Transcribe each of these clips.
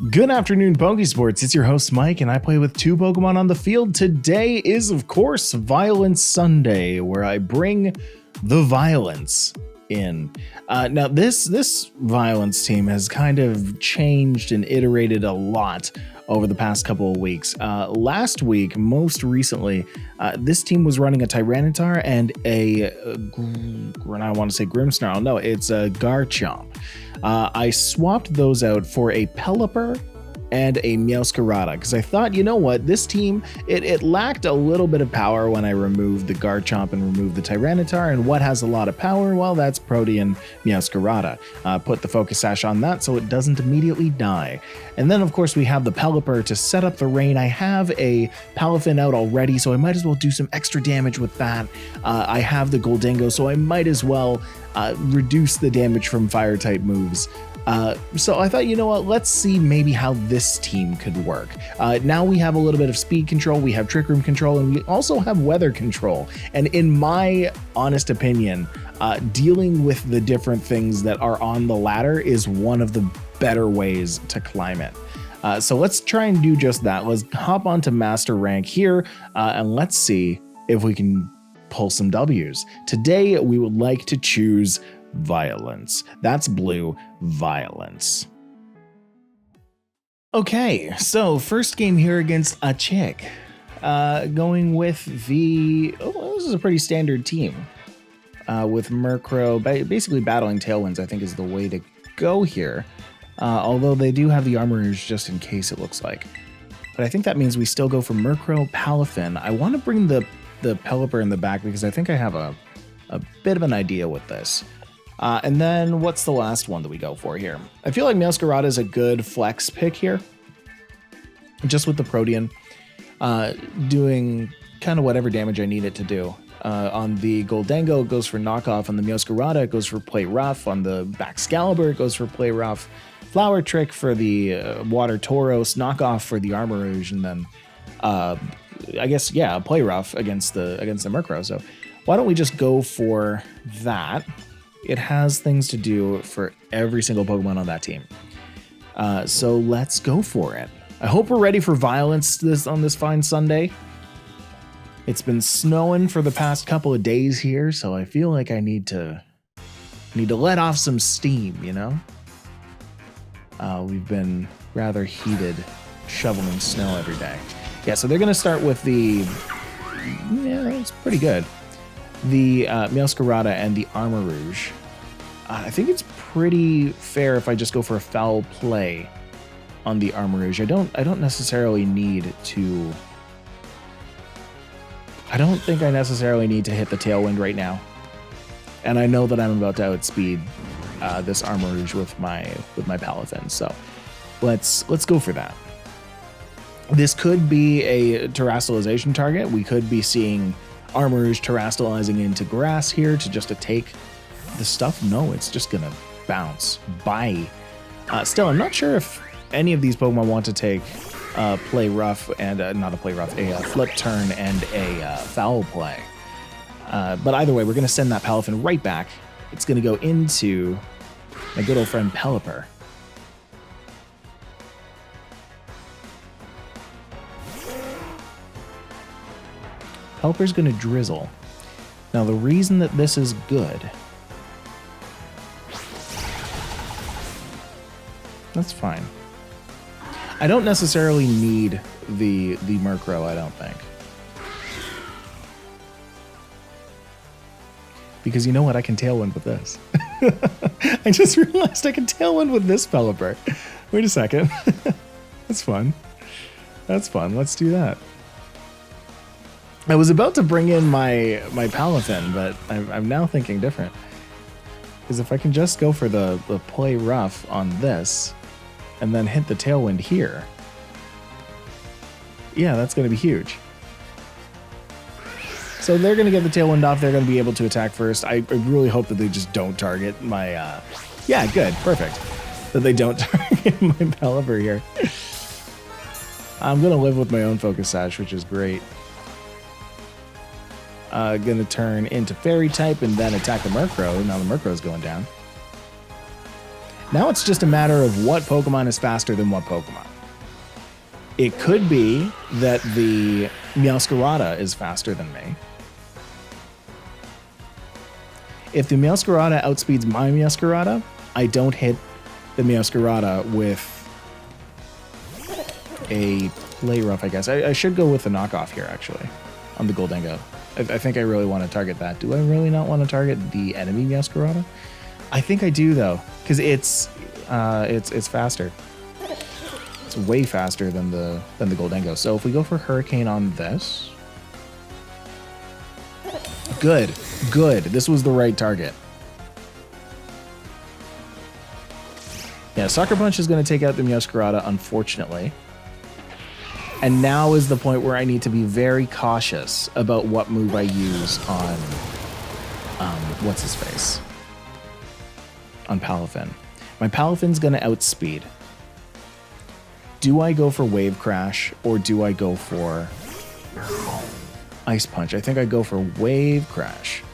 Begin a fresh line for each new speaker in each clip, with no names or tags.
Good afternoon, Pokesports. It's your host, Mike, and I play with two Pokemon on the field. Today is, of course, Violence Sunday, where I bring the violence in. Now, this Violence team has kind of changed and iterated a lot over the past couple of weeks. Last week, most recently, this team was running a Tyranitar and I want to say Grimmsnarl. No, it's a Garchomp. I swapped those out for a Pelipper and a Meowscarada because I thought, you know what, this team, it lacked a little bit of power when I removed the Garchomp and removed the Tyranitar, and what has a lot of power? Well, that's Protean Meowscarada. Put the Focus Sash on that so it doesn't immediately die. And then, of course, we have the Pelipper to set up the rain. I have a Palafin out already, so I might as well do some extra damage with that. I have the Goldango, so I might as well reduce the damage from Fire-type moves. So I thought, you know what, let's see maybe how this team could work. Now we have a little bit of speed control, we have Trick Room control, and we also have weather control. And in my honest opinion, dealing with the different things that are on the ladder is one of the better ways to climb it. So let's try and do just that. Let's hop onto Master Rank here, and let's see if we can pull some W's. Today, we would like to choose Violence. That's blue, Violence. Okay, so first game here against a chick. Going with the... Oh, this is a pretty standard team. With Murkrow, basically battling Tailwinds, I think is the way to go here. Although they do have the Armorers just in case, it looks like. But I think that means we still go for Murkrow, Palafin. I want to bring the Pelipper in the back because I think I have a bit of an idea with this. And then what's the last one that we go for here? I feel like Meowscarada is a good flex pick here. Just with the Protean, doing kind of whatever damage I need it to do. On the Goldango, it goes for knockoff. On the Meowscarada, it goes for play rough. On the Baxcalibur, it goes for play rough. Flower Trick for the Water Tauros, knockoff for the Armarouge, and then I guess, yeah, play rough against the Murkrow. So why don't we just go for that? It has things to do for every single Pokemon on that team. So let's go for it. I hope we're ready for Violence on this fine Sunday. It's been snowing for the past couple of days here, so I feel like I need to let off some steam, you know? We've been rather heated shoveling snow every day. Yeah, so they're going to start with the... Yeah, it's pretty good. The Meowscarada and the Armarouge. I think it's pretty fair if I just go for a foul play on the Armarouge. I don't necessarily need to... I don't think I necessarily need to hit the Tailwind right now. And I know that I'm about to outspeed this Armarouge with my Palafin. So let's go for that. This could be a terrestrialization target. We could be seeing Armarouge terrestrializing into grass here to just to take the stuff. No, it's just gonna bounce by. Still, I'm not sure if any of these Pokemon want to take play rough and not a play rough, a flip turn and a foul play. But either way, we're gonna send that Palafin right back. It's gonna go into my good old friend Pelipper. Pelipper's going to drizzle. Now, the reason that this is good... That's fine. I don't necessarily need the Murkrow, I don't think. Because you know what? I can Tailwind with this. I just realized I can Tailwind with this Pelipper. Wait a second. That's fun. That's fun. Let's do that. I was about to bring in my Palafin, but I'm now thinking different. Because if I can just go for the play rough on this, and then hit the Tailwind here, yeah, that's going to be huge. So they're going to get the Tailwind off. They're going to be able to attack first. I really hope that they just don't target my... yeah, good. Perfect. That they don't target my Pelipper here. I'm going to live with my own Focus Sash, which is great. Gonna turn into Fairy type and then attack the Murkrow. Now the Murkrow's going down. Now it's just a matter of what Pokemon is faster than what Pokemon. It could be that the Meowscarada is faster than me. If the Meowscarada outspeeds my Meowscarada, I don't hit the Meowscarada with a Play Rough, I guess. I should go with the knockoff here, actually, on the Goldengo. I think I really want to target that. Do I really not want to target the enemy Meowscarada? I think I do, though, because it's faster. It's way faster than the Goldengo. So if we go for Hurricane on this, good. This was the right target. Yeah, Sucker Punch is going to take out the Meowscarada, unfortunately. And now is the point where I need to be very cautious about what move I use on what's his face? On Palafin. My Palafin's going to outspeed. Do I go for Wave Crash or do I go for Ice Punch? I think I go for Wave Crash.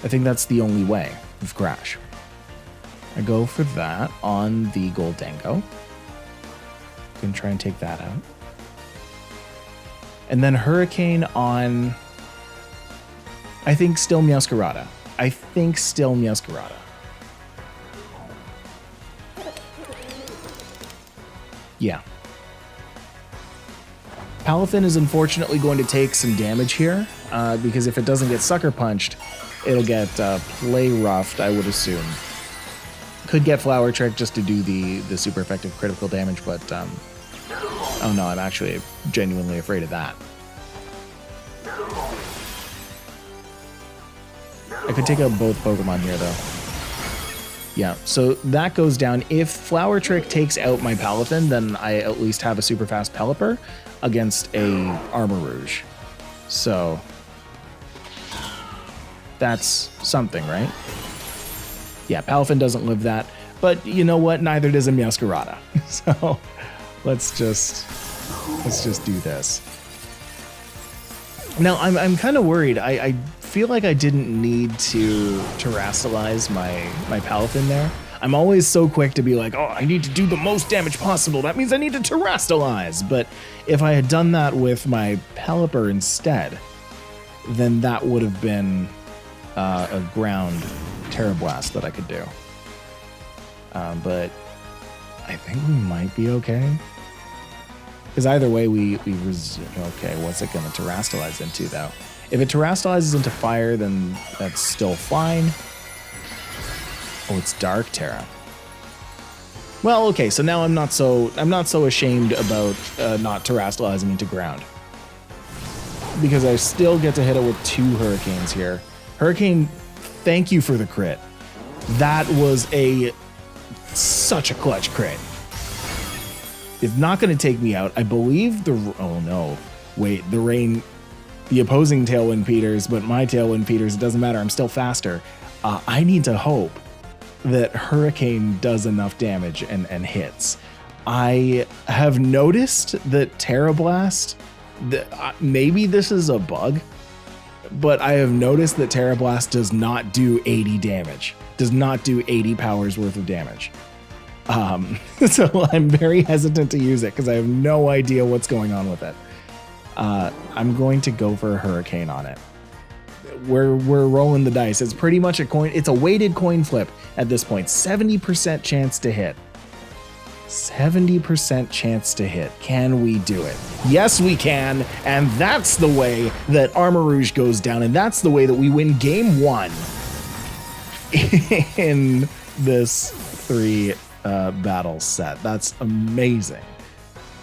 I think that's the only way of Crash. I go for that on the Goldengo. Gonna try and take that out. And then Hurricane on... I think still Meowscarada. Yeah. Palafin is unfortunately going to take some damage here, because if it doesn't get Sucker Punched, it'll get Play Roughed, I would assume. Could get Flower Trick just to do the super effective critical damage, but oh no, I'm actually genuinely afraid of that. I could take out both Pokemon here, though. Yeah, so that goes down. If Flower Trick takes out my Palafin, then I at least have a super fast Pelipper against a Armarouge. So that's something, right? Yeah, Palafin doesn't live that, but you know what? Neither does a Meowscarada. So let's just do this. Now I'm kind of worried. I feel like I didn't need to terrastalize my Palafin there. I'm always so quick to be like, oh, I need to do the most damage possible. That means I need to terrastalize. But if I had done that with my Pelipper instead, then that would have been a ground Terra Blast that I could do. But I think we might be okay. Because either way, we resume. Okay, what's it going to terrastalize into, though? If it terrastalizes into fire, then that's still fine. Oh, it's Dark Terra. Well, okay, so now I'm not so ashamed about not terrastalizing into ground, because I still get to hit it with 2 Hurricanes here. Hurricane, thank you for the crit. That was such a clutch crit. It's not going to take me out. I believe oh no, wait, the opposing Tailwind Peters, but my Tailwind Peters, it doesn't matter. I'm still faster. I need to hope that Hurricane does enough damage and hits. I have noticed that Terra Blast, maybe this is a bug, but I have noticed that Terra Blast does not do 80 damage, does not do 80 powers worth of damage. So I'm very hesitant to use it because I have no idea what's going on with it. I'm going to go for a Hurricane on it. We're rolling the dice. It's pretty much a coin. It's a weighted coin flip at this point. 70% chance to hit. 70% chance to hit. Can we do it? Yes, we can. And that's the way that Armarouge goes down. And that's the way that we win game 1 in this 3 battle set. That's amazing.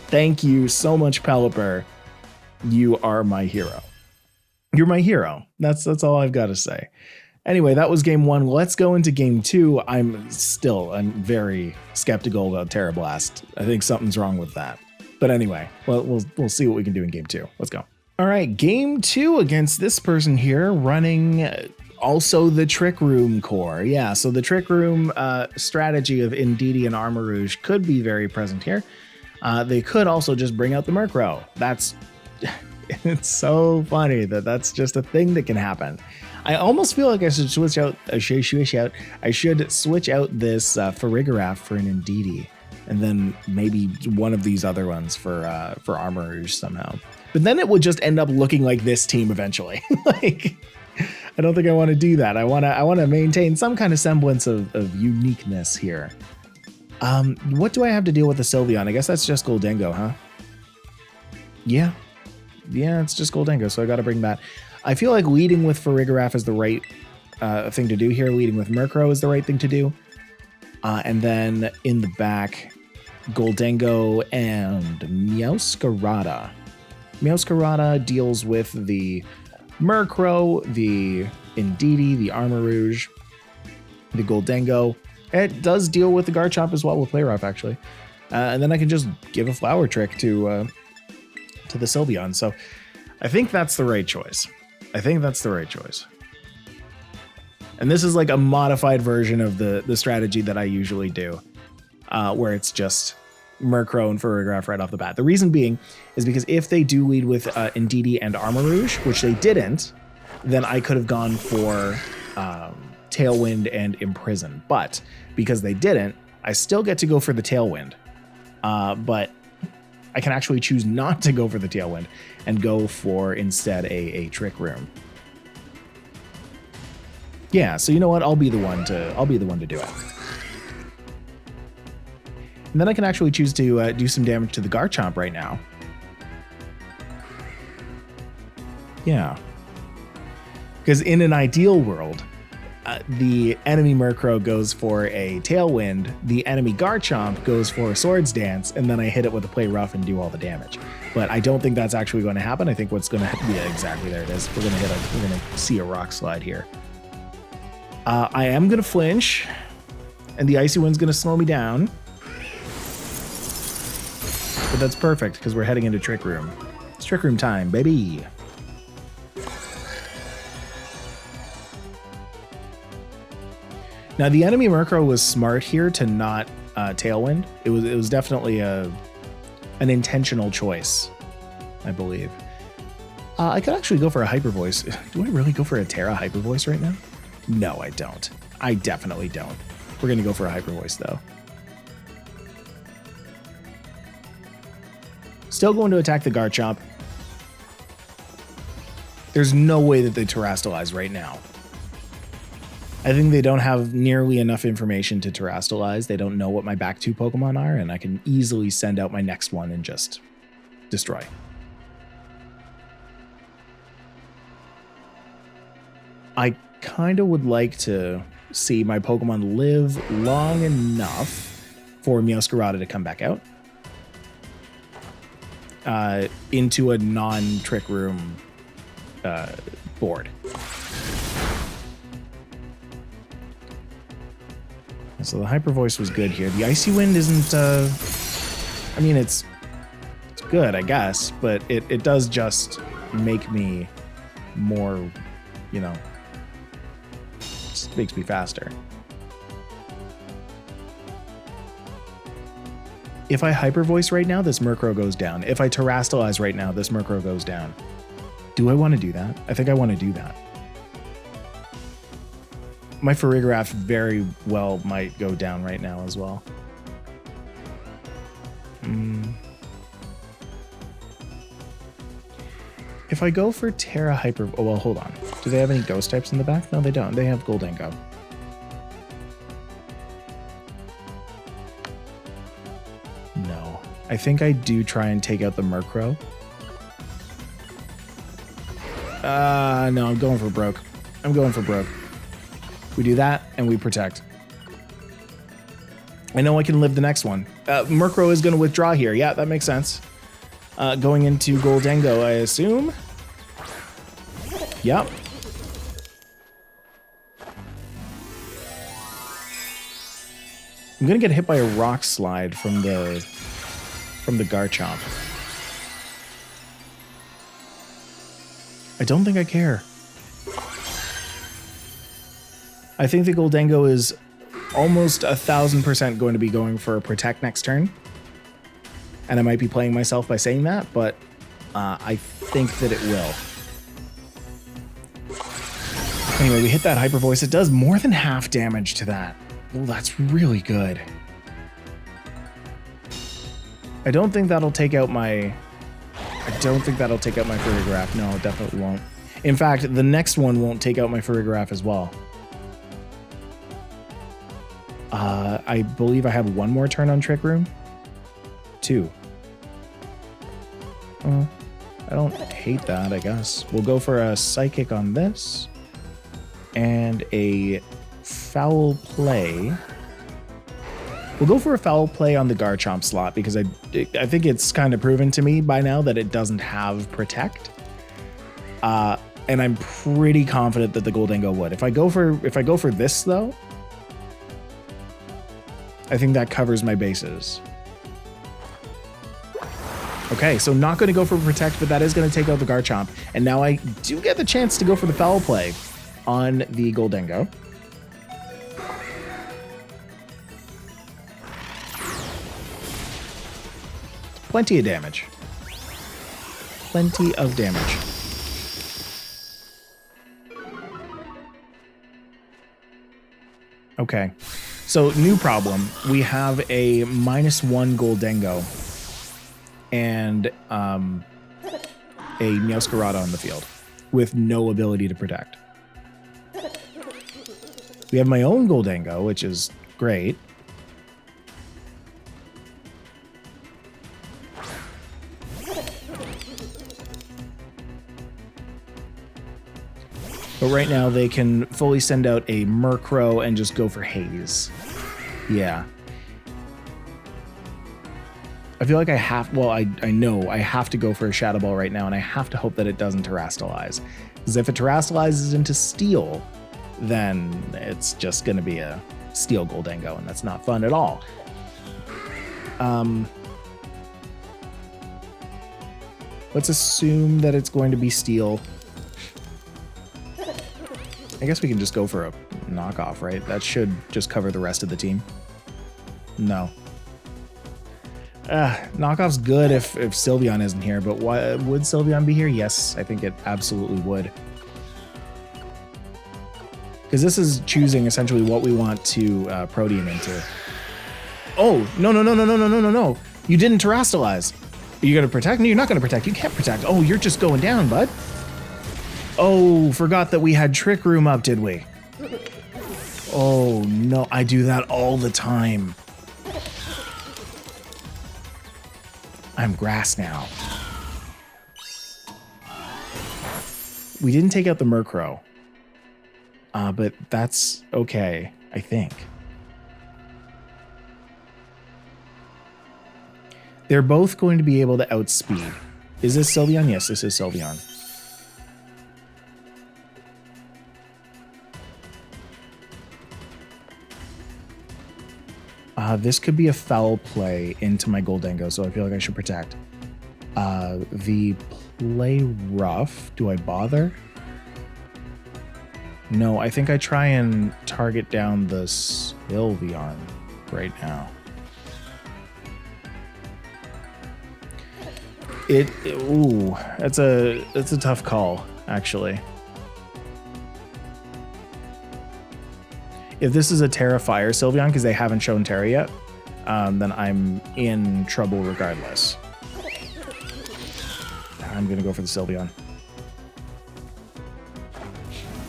Thank you so much, Pelipper. You are my hero. You're my hero. That's all I've got to say. Anyway, that was game 1. Let's go into game 2. I'm very skeptical about Terra Blast. I think something's wrong with that. But anyway, we'll see what we can do in game 2. Let's go. All right, game 2 against this person here, running also the Trick Room core. Yeah, so the Trick Room strategy of Indeedee and Armarouge could be very present here. They could also just bring out the Murkrow. It's so funny that that's just a thing that can happen. I almost feel like I should switch out. I should switch out this Farigiraf for an Indeedee, and then maybe one of these other ones for Armor Rouge somehow. But then it would just end up looking like this team eventually. Like, I don't think I want to do that. I want to maintain some kind of semblance of uniqueness here. What do I have to deal with the Sylveon? I guess that's just Goldengo, huh? Yeah, it's just Goldengo, so I got to bring that. I feel like leading with Farigiraf is the right thing to do here. Leading with Murkrow is the right thing to do. And then in the back, Goldengo and Meowscarada. Meowscarada deals with the Murkrow, the Indeedee, the Armor Rouge, the Goldengo. It does deal with the Garchomp as well with Play Rough, actually. And then I can just give a Flower Trick to the Sylveon. So I think that's the right choice. And this is like a modified version of the strategy that I usually do, where it's just Murkrow and Farigiraf right off the bat. The reason being is because if they do lead with Indeedee and Armor Rouge, which they didn't, then I could have gone for Tailwind and Imprison. But because they didn't, I still get to go for the Tailwind. But I can actually choose not to go for the Tailwind and go for instead a Trick Room. Yeah, so you know what? I'll be the one to do it. And then I can actually choose to do some damage to the Garchomp right now. Yeah. Because in an ideal world, the enemy Murkrow goes for a Tailwind, the enemy Garchomp goes for a Swords Dance, and then I hit it with a Play Rough and do all the damage. But I don't think that's actually going to happen. I think what's going to be exactly there it is. We're going to see a Rock Slide here. I am going to flinch, and the Icy Wind's going to slow me down. But that's perfect because we're heading into Trick Room. It's Trick Room time, baby. Now the enemy Murkrow was smart here to not Tailwind. It was definitely an intentional choice, I believe. I could actually go for a Hyper Voice. Do I really go for a Terra Hyper Voice right now? No, I don't. I definitely don't. We're gonna go for a Hyper Voice though. Still going to attack the Garchomp. There's no way that they Terrastalize right now. I think they don't have nearly enough information to Terrastalize. They don't know what my back two Pokemon are, and I can easily send out my next one and just destroy. I kind of would like to see my Pokemon live long enough for Meowscarada to come back out into a non-Trick Room board. So the Hyper Voice was good here. The Icy Wind isn't, I mean, it's good, I guess, but it does just make me more, you know, just makes me faster. If I Hyper Voice right now, this Murkrow goes down. If I Terrastalize right now, this Murkrow goes down. Do I want to do that? I think I want to do that. My Farigiraf very well might go down right now as well. If I go for Terra Hyper... Oh, well, hold on. Do they have any Ghost types in the back? No, they don't. They have Goldengo. No. I think I do try and take out the Murkrow. No, I'm going for broke. We do that, and we protect. I know I can live the next one. Murkrow is going to withdraw here. Yeah, that makes sense. Going into Goldengo, I assume. Yep. I'm going to get hit by a Rock Slide from the Garchomp. I don't think I care. I think the Goldengo is almost 1,000% going to be going for a Protect next turn. And I might be playing myself by saying that, but I think that it will. Anyway, we hit that Hyper Voice. It does more than half damage to that. Well, that's really good. I don't think that'll take out my... Farigiraf. No, it definitely won't. In fact, the next one won't take out my Farigiraf as well. I believe I have one more turn on Trick Room. 2. I don't hate that, I guess. We'll go for a Psychic on this. And a Foul Play. We'll go for a Foul Play on the Garchomp slot because I think it's kind of proven to me by now that it doesn't have Protect. And I'm pretty confident that the Gholdengo would. If I go for this though, I think that covers my bases. Okay, so not going to go for Protect, but that is going to take out the Garchomp. And now I do get the chance to go for the Foul Play on the Gholdengo. Plenty of damage. Plenty of damage. Okay, so new problem. We have a -1 Gholdengo and a Meowscarada on the field with no ability to protect. We have my own Gholdengo, which is great. But right now they can fully send out a Murkrow and just go for Haze. Yeah. I feel like I have, well, I know I have to go for a Shadow Ball right now, and I have to hope that it doesn't Terrastalize. Because if it Terrastalizes into Steel, then it's just going to be a Steel Gholdengo, and that's not fun at all. Let's assume that it's going to be Steel. I guess we can just go for a knockoff, right? That should just cover the rest of the team. No. Knockoff's good if Sylveon isn't here, but why, would Sylveon be here? Yes, I think it absolutely would. Because this is choosing essentially what we want to Protean into. Oh, no. You didn't Terrastalize. Are you going to protect? No, you're not going to protect. You can't protect. Oh, you're just going down, bud. Oh, forgot that we had Trick Room up, did we? Oh, no. I do that all the time. I'm grass now. We didn't take out the Murkrow. But that's okay, I think. They're both going to be able to outspeed. Is this Sylveon? Yes, this is Sylveon. This could be a foul play into my Gholdengo, so I feel like I should protect. The play rough. Do I bother? No, I think I try and target down the Sylveon right now. Ooh, that's a tough call, actually. If this is a Terra Fire Sylveon, because they haven't shown Terra yet, then I'm in trouble regardless. I'm going to go for the Sylveon.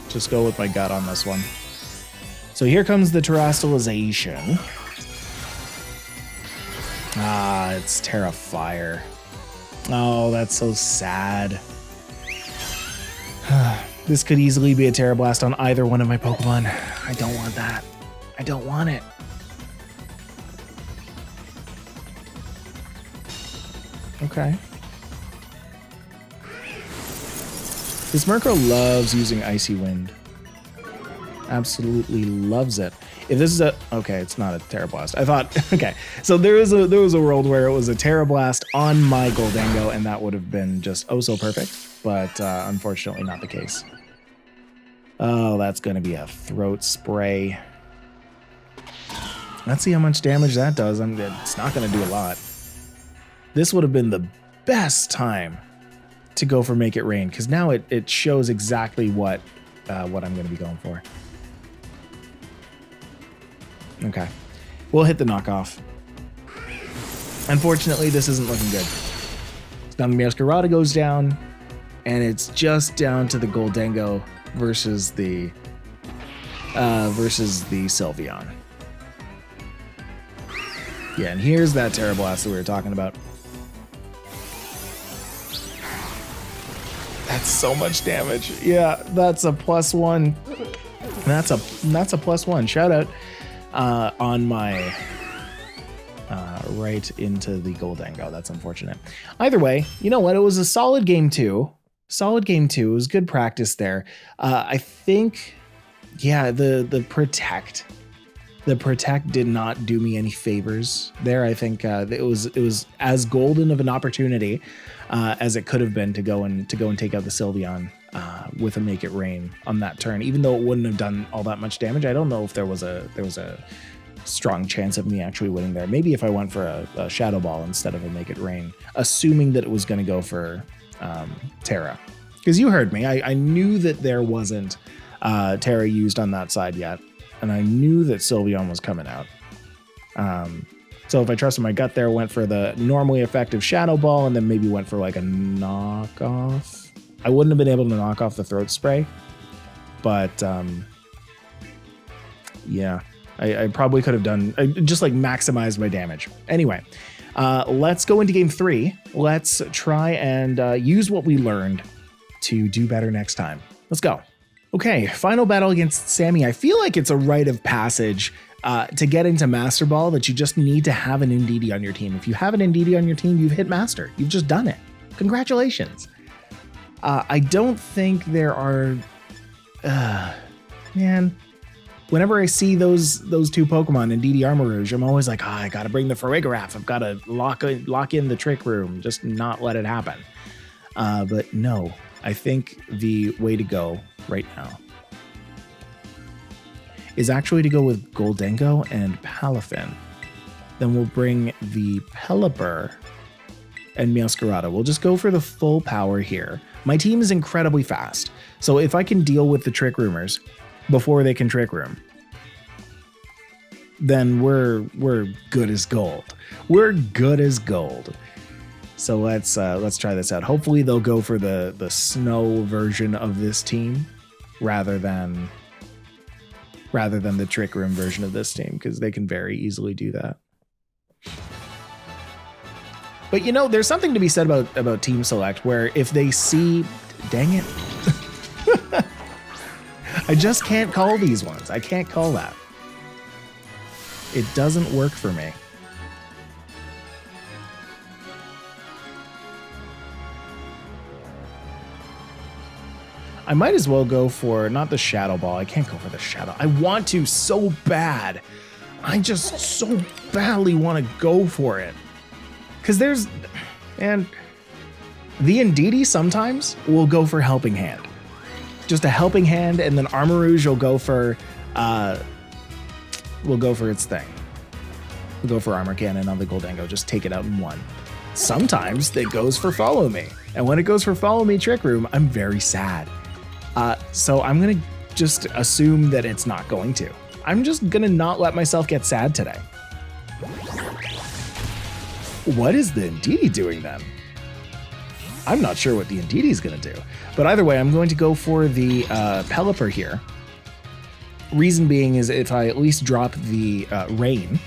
Just go with my gut on this one. So here comes the Terrastalization. It's Terra Fire. Oh, that's so sad. This could easily be a Terra Blast on either one of my Pokemon. I don't want that. I don't want it. Okay. This Murkrow loves using Icy Wind. Absolutely loves it. If this is a... Okay, it's not a Terra Blast. I thought... Okay, so there was a world where it was a Terra Blast on my Gholdengo, and that would have been just oh so perfect. But unfortunately not the case. Oh, that's going to be a Throat Spray. Let's see how much damage that does. It's not going to do a lot. This would have been the best time to go for Make It Rain, because now it shows exactly what I'm going to be going for. Okay. We'll hit the knockoff. Unfortunately, this isn't looking good. Now the Meowscarada goes down, and it's just down to the Goldengo versus the Sylveon. Yeah, and here's that terrible ass that we were talking about. That's so much damage. Yeah, that's a +1. That's a +1. Shout out on my right into the Goldengo. That's unfortunate. Either way, you know what? It was a solid game 2. Solid game 2. It was good practice there. I think, yeah, the Protect did not do me any favors there. I think it was as golden of an opportunity as it could have been to go and take out the Sylveon with a Make It Rain on that turn. Even though it wouldn't have done all that much damage, I don't know if there was a strong chance of me actually winning there. Maybe if I went for a Shadow Ball instead of a Make It Rain, assuming that it was going to go for Terra. Because you heard me, I knew that there wasn't Terra used on that side yet, and I knew that Sylveon was coming out. So if I trusted my gut there, went for the normally effective Shadow Ball, and then maybe went for like a knockoff. I wouldn't have been able to knock off the Throat Spray, but yeah, I probably could have done, just like maximized my damage. Anyway, let's go into game 3. Let's try and use what we learned to do better next time. Let's go. Okay, final battle against Sammy. I feel like it's a rite of passage to get into Master Ball that you just need to have an Indeedee on your team. If you have an Indeedee on your team, you've hit Master. You've just done it. Congratulations. I don't think there are... man, whenever I see those two Pokemon, Indeedee, Armarouge, I'm always like, I gotta bring the Farigiraf. I've gotta lock in the Trick Room, just not let it happen. But no, I think the way to go right now is actually to go with Goldengo and Palafin. Then we'll bring the Pelipper and Meowscarada. We'll just go for the full power here. My team is incredibly fast, so if I can deal with the Trick Roomers before they can Trick Room, then we're good as gold. We're good as gold. So let's try this out. Hopefully they'll go for the snow version of this team rather than the Trick Room version of this team, because they can very easily do that. But you know, there's something to be said about team select where if they see, dang it, I just can't call these ones. I can't call that. It doesn't work for me. I might as well go for, not the Shadow Ball. I can't go for the Shadow. I want to so bad. I just so badly want to go for it. Because there's, and the Indeedee sometimes will go for Helping Hand. Just a Helping Hand, and then Armarouge will go for its thing. We'll go for Armor Cannon on the Goldengo. Just take it out in one. Sometimes it goes for Follow Me. And when it goes for Follow Me Trick Room, I'm very sad. So I'm going to just assume that it's not going to. I'm just going to not let myself get sad today. What is the Indeedee doing then? I'm not sure what the Indeedee is going to do. But either way, I'm going to go for the Pelipper here. Reason being is if I at least drop the Rain,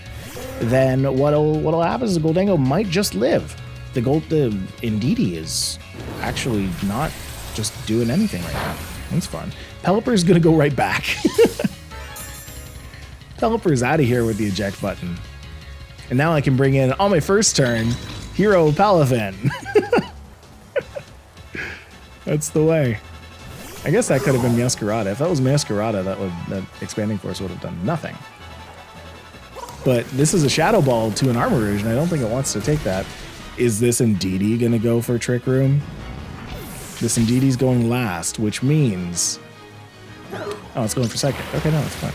then what'll happen is the Goldengo might just live. The Indeedee is actually not just doing anything right now. That's fun. Pelipper's gonna go right back. Pelipper's out of here with the eject button. And now I can bring in, on my first turn, Hero Palafin. That's the way. I guess that could have been Meowscarada. If that was Meowscarada, that Expanding Force would have done nothing. But this is a Shadow Ball to an Armarouge, and I don't think it wants to take that. Is this Indeedee gonna go for Trick Room? This Indeedee's going last, which means... Oh, it's going for Psychic. Okay, no, it's fine.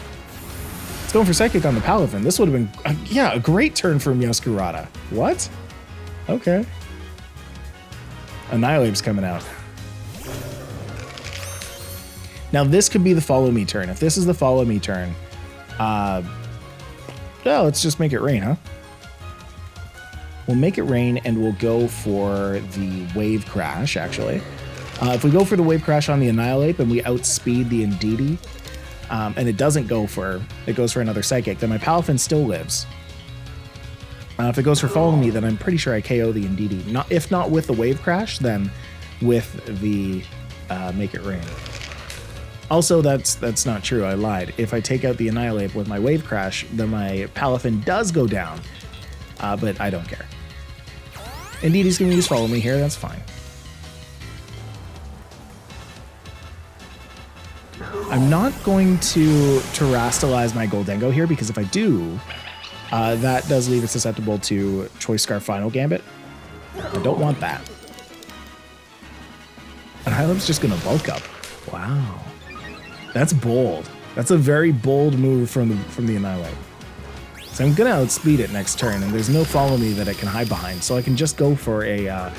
It's going for Psychic on the Palafin. This would have been, yeah, a great turn for Meowscarada. What? Okay. Annihilape's coming out. Now this could be the follow me turn. If this is the follow me turn, let's just make it rain, huh? We'll make it rain and we'll go for the Wave Crash, actually. If we go for the Wave Crash on the Annihilape and we outspeed the Indeedee, and it doesn't go for, it goes for another Psychic, then my Palafin still lives. If it goes for Follow Me, then I'm pretty sure I KO the Indeedee. If not with the Wave Crash, then with the Make It Rain. Also, that's not true. I lied. If I take out the Annihilape with my Wave Crash, then my Palafin does go down, but I don't care. Indeedee's going to use Follow Me here. That's fine. I'm not going to Terrastalize my Goldengo here, because if I do, that does leave it susceptible to Choice Scarf Final Gambit. I don't want that. And Hylimp's just going to bulk up. Wow. That's bold. That's a very bold move from the Annihilape. So I'm going to outspeed it next turn, and there's no Follow Me that it can hide behind, so I can just go for a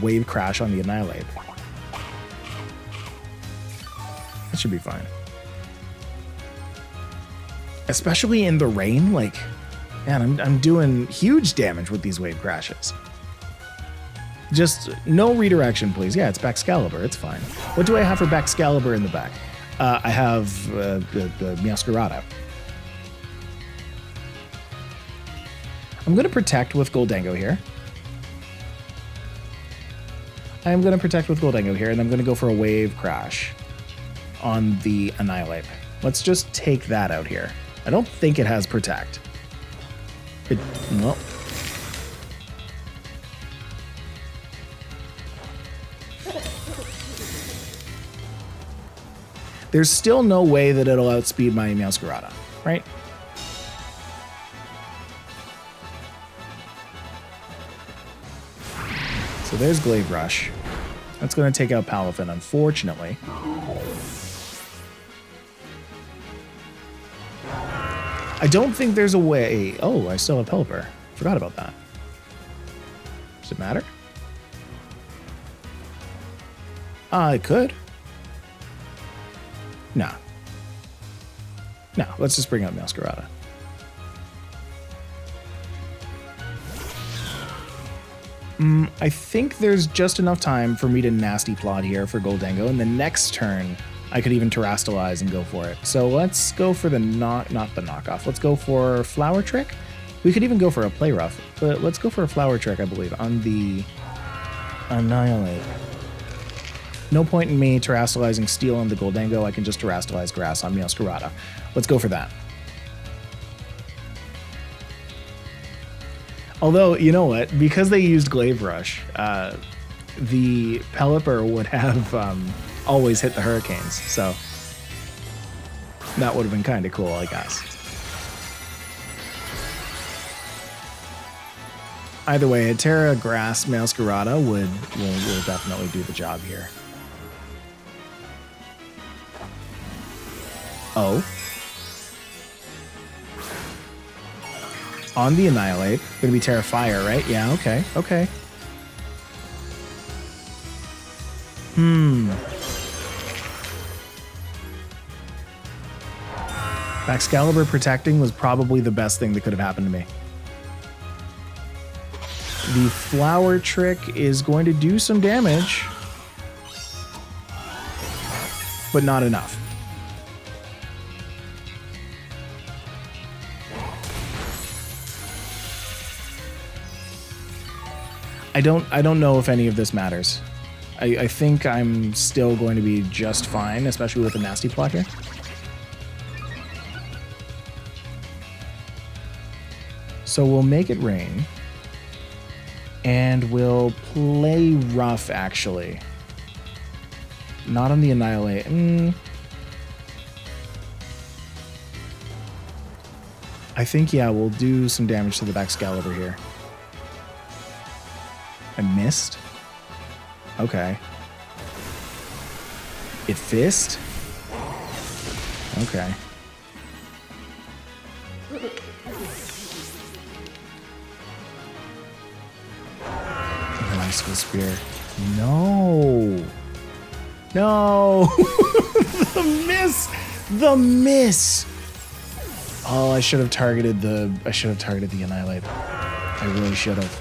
Wave Crash on the Annihilape. That should be fine. Especially in the rain, like, man, I'm doing huge damage with these Wave Crashes. Just no redirection, please. Yeah, it's Baxcalibur. It's fine. What do I have for Baxcalibur in the back? I have the Meowscarada. I'm going to protect with Goldengo here. I'm going to protect with Goldengo here, and I'm going to go for a Wave Crash on the Annihilape. Let's just take that out here. I don't think it has Protect. Well. There's still no way that it'll outspeed my Meowscarada, right? So there's Glaive Rush. That's going to take out Palafin, unfortunately. I don't think there's a way... Oh, I still have Pelipper. Forgot about that. Does it matter? It could. No. No, let's just bring out Meowscarada. I think there's just enough time for me to Nasty Plot here for Goldengo, and the next turn I could even Terrastalize and go for it. So let's go for the not the knockoff. Let's go for Flower Trick. We could even go for a Play Rough, but let's go for a Flower Trick, I believe, on the Annihilape. No point in me Terrastalizing Steel on the Goldengo. I can just Terrastalize Grass on Meowscarada. Let's go for that. Although, you know what? Because they used Glaive Rush, the Pelipper would have always hit the Hurricanes, so that would have been kind of cool, I guess. Either way, a Terra Grass Meowscarada will definitely do the job here. Oh. On the Annihilape. Gonna be Terra Fire, right? Yeah, okay, okay. Baxcalibur protecting was probably the best thing that could have happened to me. The Flower Trick is going to do some damage, but not enough. I don't know if any of this matters. I think I'm still going to be just fine, especially with a Nasty Plot here. So we'll make it rain. And we'll play rough, actually. Not on the Annihilate. I think, yeah, we'll do some damage to the Baxcalibur here. I missed? Okay. It fist? Okay. Icicle Spear. No. No. The miss. The miss. Oh, I should have targeted the Annihilate. I really should have.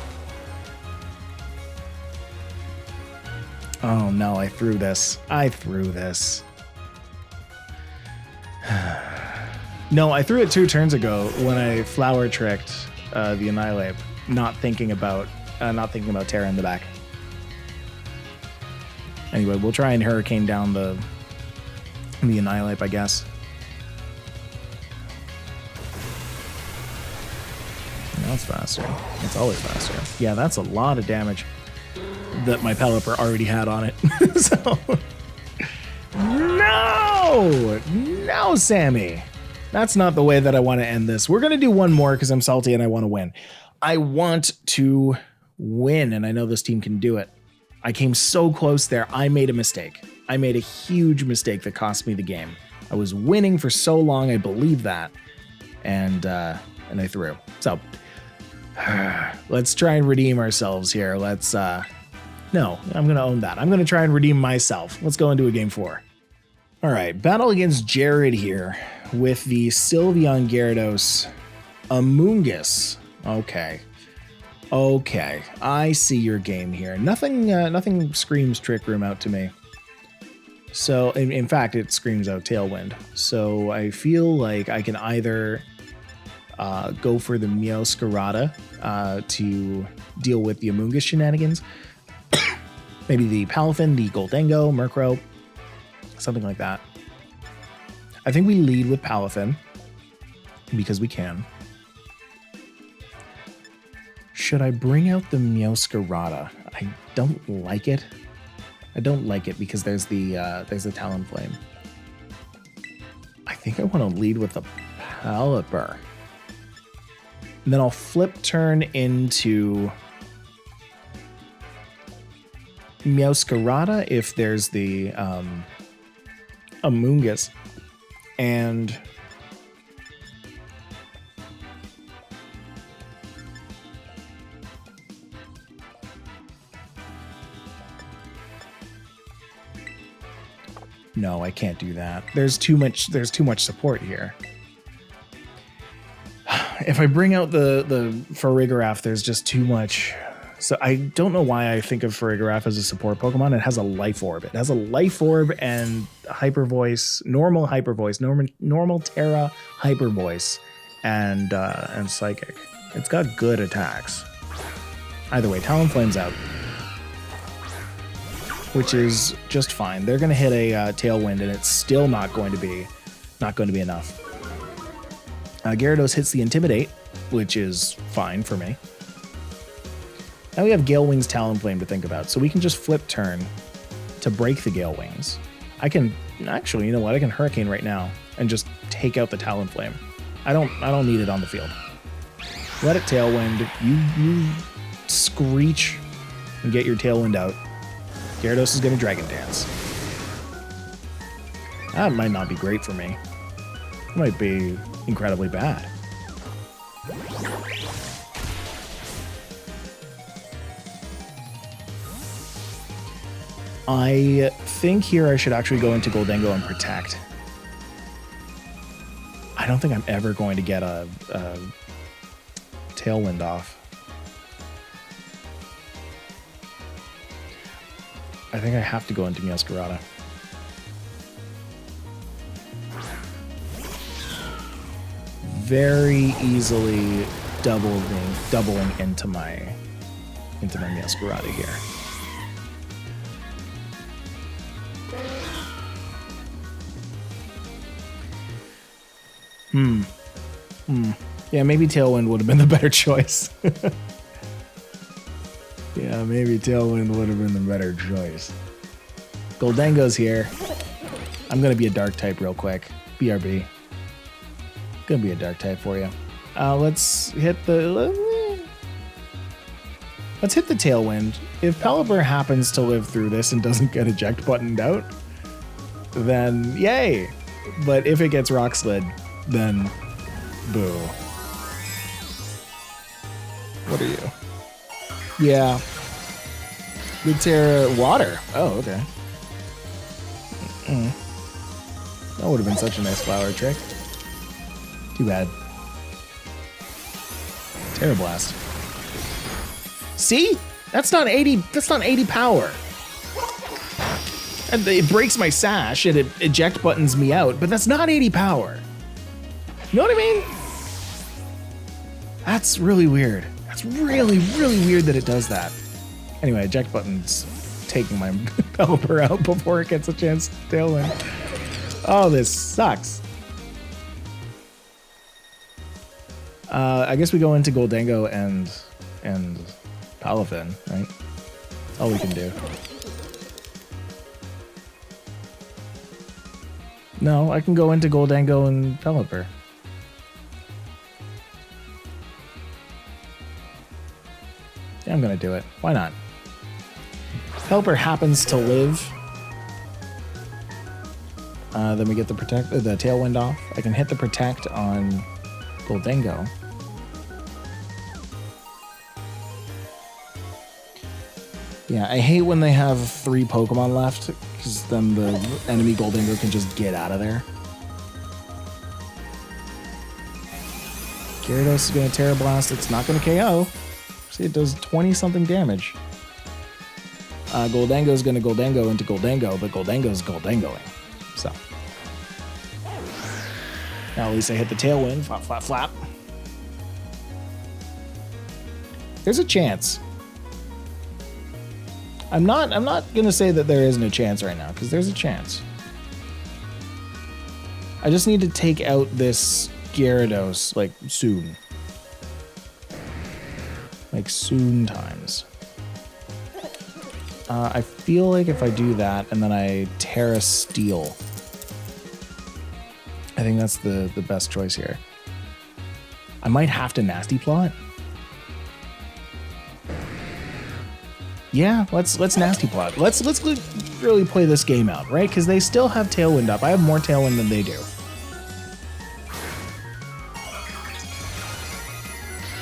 Oh no, I threw this. No, I threw it 2 turns ago when I flower tricked the Annihilate, not thinking about Terra in the back. Anyway, we'll try and Hurricane down the Annihilate, I guess. Now it's faster. It's always faster. Yeah, that's a lot of damage that my Pelipper already had on it. So, no, Sammy. That's not the way that I want to end this. We're going to do one more because I'm salty and I want to win. I want to win, and I know this team can do it. I came so close there. I made a mistake. I made a huge mistake that cost me the game. I was winning for so long, I believe that, and I threw. So let's try and redeem ourselves here. No, I'm going to own that. I'm going to try and redeem myself. Let's go into a game 4. All right, battle against Jared here with the Sylveon Gyarados Amoonguss. Okay, I see your game here. Nothing screams Trick Room out to me. So, in fact, it screams out Tailwind. So I feel like I can either go for the Meowscarada to deal with the Amoonguss shenanigans. Maybe the Palafin, the Goldengo, Murkrow, something like that. I think we lead with Palafin because we can. Should I bring out the Meowscarada? I don't like it. I don't like it because there's the Talonflame. I think I want to lead with the Pelipper. And then I'll flip turn into Meowscarada if there's the Amoonguss. And no, I can't do that. There's too much support here. If I bring out the Farigiraf, there's just too much. So I don't know why I think of Farigiraf as a support Pokemon. It has a Life Orb. It has a Life Orb and Hyper Voice, normal Hyper Voice, normal Terra Hyper Voice, and Psychic. It's got good attacks. Either way, Talonflame's out, which is just fine. They're going to hit a Tailwind, and it's still not going to be enough. Gyarados hits the Intimidate, which is fine for me. Now we have Gale Wings Talonflame to think about, so we can just flip turn to break the Gale Wings. I can actually, you know what? I can Hurricane right now and just take out the Talonflame. I don't need it on the field. Let it Tailwind. You screech and get your Tailwind out. Gyarados is going to Dragon Dance. That might not be great for me. It might be incredibly bad. I think here I should actually go into Goldengo and Protect. I don't think I'm ever going to get a Tailwind off. I think I have to go into Meowscarada. Very easily doubling into my Meowscarada here. Yeah, maybe Tailwind would have been the better choice. Yeah, maybe Tailwind would have been the better choice. Goldengo's here. I'm going to be a Dark type real quick. BRB. Gonna be a Dark type for you. Let's hit the Tailwind. If Pelipper happens to live through this and doesn't get Eject buttoned out, then yay. But if it gets Rock Slid, then boo. What are you? Yeah. The Terra water. Oh, okay. That would have been such a nice flower trick. Too bad. Terra Blast. See? That's not 80. That's not 80 power. And it breaks my Sash and it eject buttons me out, but that's not 80 power. You know what I mean? That's really weird. That's really, really weird that it does that. Anyway, eject button's taking my Pelipper out before it gets a chance to Tailwind. Oh, this sucks. I guess we go into Goldango and Palafin, right? That's all we can do. No, I can go into Goldango and Pelipper. Yeah, I'm gonna do it. Why not? Pelipper happens to live. Then we get the Tailwind off. I can hit the Protect on Goldango. Yeah, I hate when they have 3 Pokemon left, because then the enemy Goldango can just get out of there. Gyarados is going to Terra Blast. It's not going to KO. See, it does 20-something damage. Goldango is going to Goldango into Goldango, but Goldango is Goldangoing. So. Now at least I hit the Tailwind. Flap, flap, flap. There's a chance. I'm not going to say that there isn't a chance right now, because there's a chance. I just need to take out this Gyarados, like, soon. Like, soon times. I feel like if I do that, and then I Terra Steel, I think that's the best choice here. I might have to Nasty Plot. Yeah, let's Nasty Plot. Let's really play this game out, right? Because they still have Tailwind up. I have more Tailwind than they do.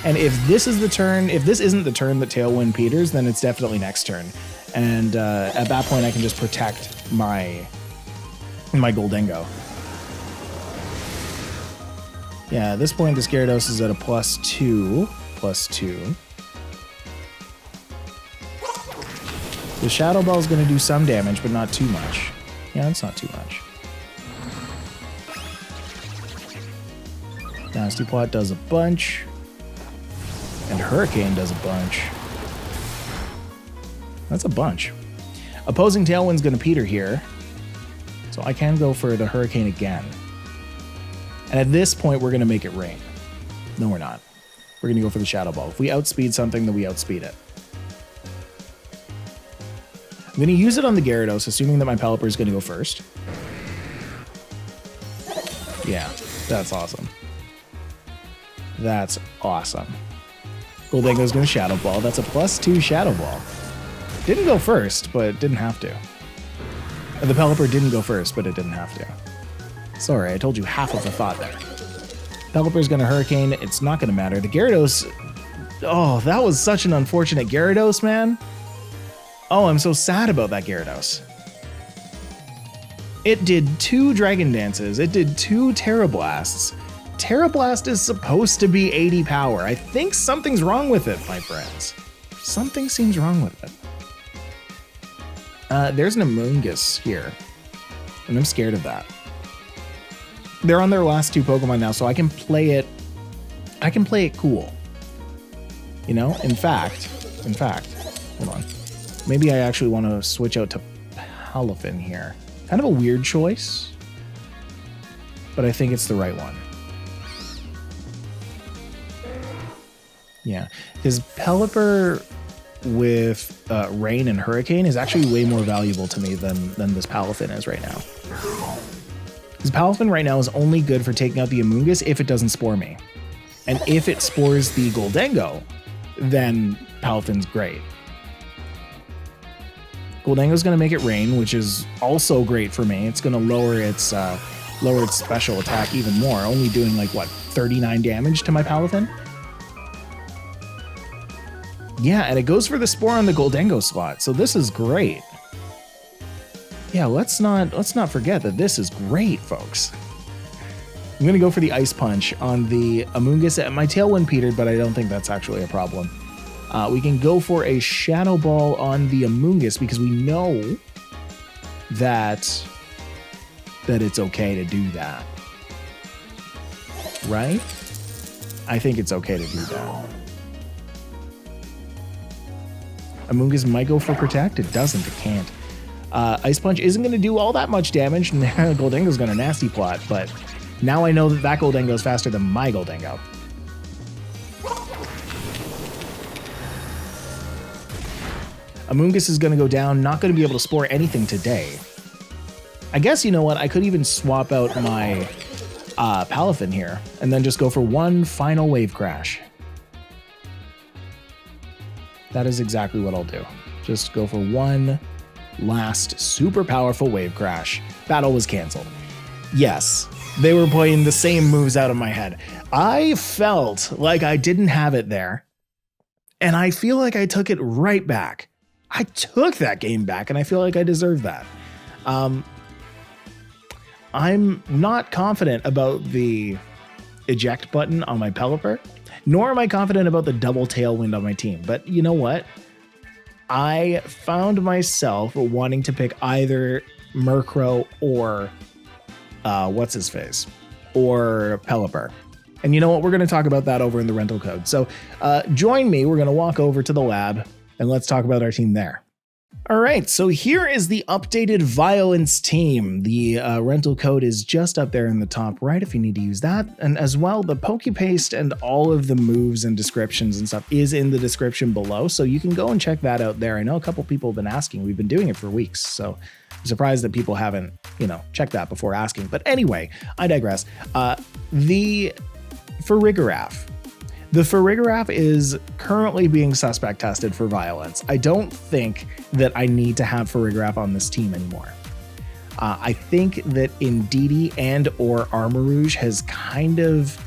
And if this is the turn, if this isn't the turn that Tailwind peters, then it's definitely next turn. And at that point, I can just protect my Goldango. Yeah, at this point, this Gyarados is at a +2. +2. The Shadow Ball is going to do some damage, but not too much. Yeah, that's not too much. Nasty Plot does a bunch. And Hurricane does a bunch. That's a bunch. Opposing Tailwind's going to peter here. So I can go for the Hurricane again. And at this point, we're going to make it rain. No, we're not. We're going to go for the Shadow Ball. If we outspeed something, then we outspeed it. I'm going to use it on the Gyarados, assuming that my Pelipper is going to go first. Yeah, that's awesome. That's awesome. Goldango's going to Shadow Ball. That's a +2 Shadow Ball. Didn't go first, but didn't have to. And the Pelipper didn't go first, but it didn't have to. Sorry, I told you half of the thought there. Pelipper's going to Hurricane. It's not going to matter. The Gyarados... Oh, that was such an unfortunate Gyarados, man. Oh, I'm so sad about that Gyarados. It did 2 Dragon Dances. It did 2 Terra Blasts. Terra Blast is supposed to be 80 power. I think something's wrong with it, my friends. Something seems wrong with it. There's an Amoonguss here, and I'm scared of that. They're on their last 2 Pokemon now, so I can play it. I can play it cool. You know, in fact, hold on. Maybe I actually want to switch out to Palafin here. Kind of a weird choice, but I think it's the right one. Yeah, because Pelipper with Rain and Hurricane is actually way more valuable to me than this Palafin is right now. Because Palafin right now is only good for taking out the Amoonguss if it doesn't spore me. And if it spores the Goldango, then Palafin's great. Goldango's going to make it Rain, which is also great for me. It's going to lower its special attack even more, only doing like, what, 39 damage to my Palafin? Yeah, and it goes for the Spore on the Goldengo slot, so this is great. Yeah, let's not forget that this is great, folks. I'm gonna go for the Ice Punch on the Amoonguss. My Tailwind petered, but I don't think that's actually a problem. We can go for a Shadow Ball on the Amoonguss because we know that it's okay to do that, right? I think it's okay to do that. Amoonguss might go for Protect. It doesn't. It can't. Ice Punch isn't going to do all that much damage. Goldengo's going to Nasty Plot, but now I know that Goldengo is faster than my Goldengo. Amoonguss is going to go down. Not going to be able to Spore anything today. I guess, you know what? I could even swap out my Palafin here and then just go for one final Wave Crash. That is exactly what I'll do. Just go for one last super powerful Wave Crash. Battle was canceled. Yes, they were playing the same moves out of my head. I felt like I didn't have it there, and I feel like I took it right back. I took that game back, and I feel like I deserve that. I'm not confident about the eject button on my Pelipper, nor am I confident about the double Tailwind on my team. But you know what? I found myself wanting to pick either Murkrow or what's his face, or Pelipper. And you know what? We're going to talk about that over in the rental code. So join me. We're going to walk over to the lab and let's talk about our team there. All right, so here is the updated Violence team. The rental code is just up there in the top right if you need to use that. And as well, the Pokepaste and all of the moves and descriptions and stuff is in the description below. So you can go and check that out there. I know a couple people have been asking. We've been doing it for weeks. So I'm surprised that people haven't, checked that before asking. But anyway, I digress. The Farigiraf. The Farigiraf is currently being suspect tested for violence. I don't think that I need to have Farigiraf on this team anymore. I think that Indeedee and or Armarouge has kind of,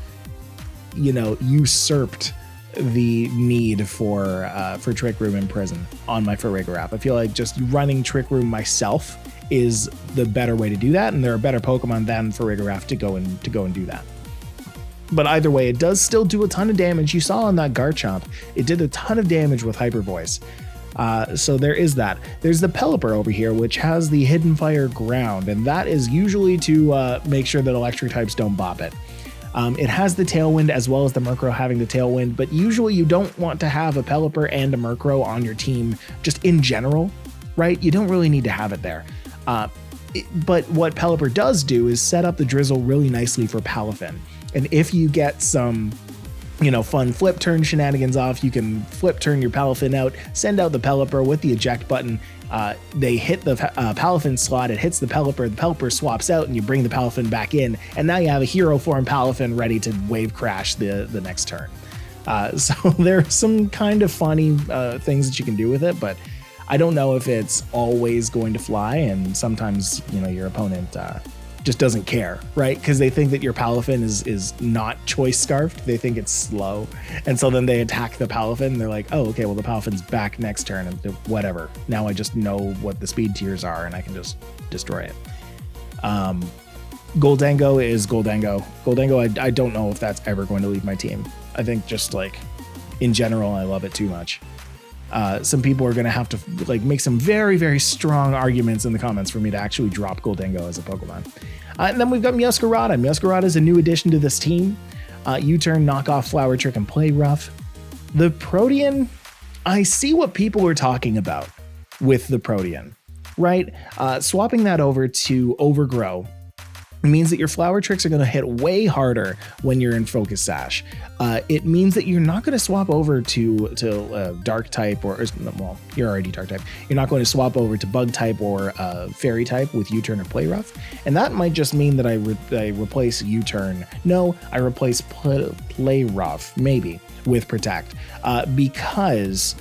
usurped the need for Trick Room Imprison on my Farigiraf. I feel like just running Trick Room myself is the better way to do that, and there are better Pokemon than Farigiraf to go and do that. But either way, it does still do a ton of damage. You saw on that Garchomp, it did a ton of damage with Hyper Voice. So there is that. There's the Pelipper over here, which has the Hidden Fire Ground, and that is usually to make sure that electric types don't bop it. It has the Tailwind as well as the Murkrow having the Tailwind, but usually you don't want to have a Pelipper and a Murkrow on your team just in general, right? You don't really need to have it there. But what Pelipper does do is set up the Drizzle really nicely for Palafin. And if you get some, fun flip turn shenanigans off, you can flip turn your Palafin out, send out the Pelipper with the eject button. They hit the Palafin slot, it hits the Pelipper swaps out, and you bring the Palafin back in. And now you have a hero form Palafin ready to wave crash the next turn. So there are some kind of funny things that you can do with it, but I don't know if it's always going to fly. And sometimes, your opponent just doesn't care, right? Because they think that your Palafin is not choice scarfed. They think it's slow. And so then they attack the Palafin and they're like, oh, okay, well the Palafin's back next turn and whatever. Now I just know what the speed tiers are and I can just destroy it. Goldengo is Goldengo. Goldengo, I don't know if that's ever going to leave my team. I think just in general, I love it too much. Some people are going to have to make some very, very strong arguments in the comments for me to actually drop Goldengo as a Pokemon. And then we've got Meowscarada. Meowscarada is a new addition to this team. U-turn, knock off Flower Trick, and Play Rough. The Protean, I see what people were talking about with the Protean, right? Swapping that over to Overgrow means that your Flower Tricks are going to hit way harder when you're in Focus Sash. It means that you're not going to swap over to Dark type well, you're already Dark type. You're not going to swap over to Bug type or Fairy type with U-turn or Play Rough. And that might just mean that I replace U-turn. No, I replace Play Rough, maybe, with Protect. Because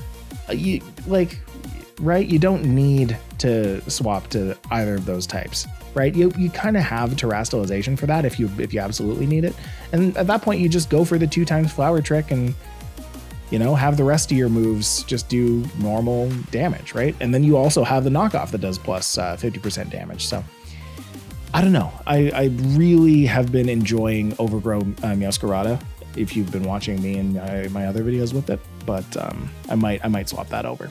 right? You don't need to swap to either of those types. Right, you kind of have terrestrialization for that if you absolutely need it, and at that point you just go for the 2x Flower Trick and have the rest of your moves just do normal damage, right? And then you also have the knockoff that does plus 50% damage. So I don't know. I really have been enjoying Overgrow Meowscarada, if you've been watching me and my other videos with it, but I might swap that over.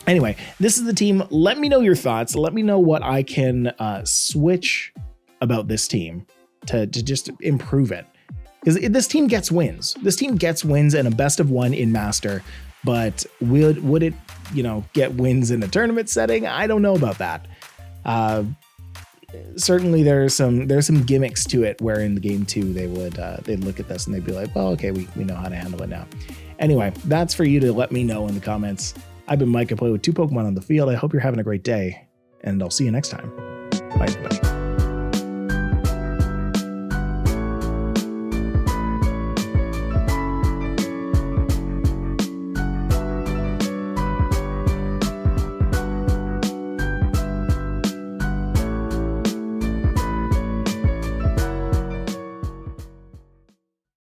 Anyway, this is the team. Let me know your thoughts. Let me know what I can switch about this team to just improve it. Because this team gets wins. This team gets wins and a best of one in Master, but would it, get wins in a tournament setting? I don't know about that. Certainly there's some gimmicks to it where in the game 2 they'd look at this and they'd be like, well, okay, we know how to handle it now. Anyway, that's for you to let me know in the comments. I've been Mike. I play with 2 Pokemon on the field. I hope you're having a great day, and I'll see you next time. Bye, everybody.